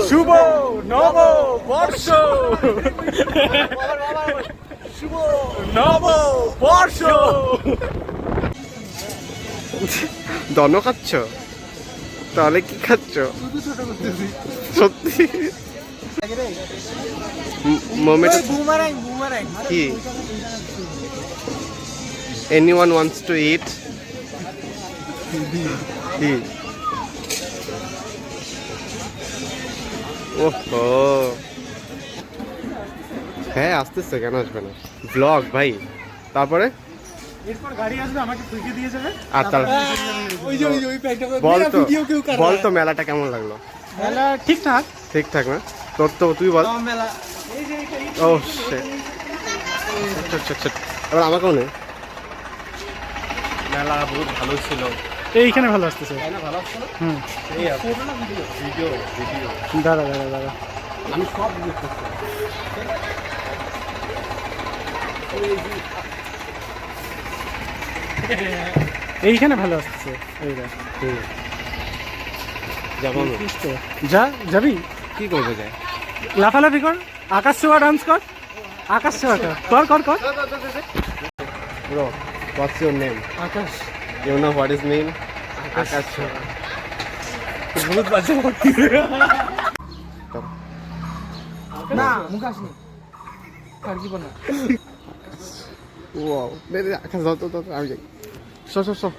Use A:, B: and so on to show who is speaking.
A: শুভ নব বর্ষ, শুভ নব বর্ষ।
B: দন খাচ্ছ? তাহলে কি খাচ্ছ সত্যি? মোমেন্ট কি? এনিওয়ান ওয়ান্টস টু ইট? কি? ওহো, হ্যাঁ আসতেছে, কেন আসবে না? ব্লগ ভাই। তারপরে
A: এরপর গাড়ি আসবে, আমাকে ফুঁকে দিয়ে যাবে।
B: আর তার
A: ওই যে ওই প্যাকটা করে
B: বলতো
A: ভিডিও কেউ করে।
B: বলতো মেলাটা কেমন লাগলো?
A: মেলা ঠিকঠাক।
B: ঠিকঠাক না? তোর তো তুই বল।
A: মেলা
B: ও shit. এবার আমাকেও নে। মেলা বহুত ভালো ছিল।
A: এইখানে ভালো আসতেছে।
B: ভালো আসছে না?
A: হুম,
B: এই ভিডিও
A: দাঁড়া দাঁড়া দাঁড়া।
B: আমি সব ভিডিও করছি।
A: এইখানে ভালো আসতেছে। এইটা
B: যেমন
A: যা যাবি,
B: কি করবে যায়?
A: লাফালাফি কর, আকাশ ছোঁয়া ডান্স কর, আকাশ ছোঁয়া কর কর কর।
B: Bro, what's your name?
A: Akash,
B: You know what is mean? আকাশ।
A: হলুদ বাজে ভর্তি। না মুখ আসনি, আর কি বল না।
B: ওয়াও, মেরে আকাশ দাও তো আমি যাই। সব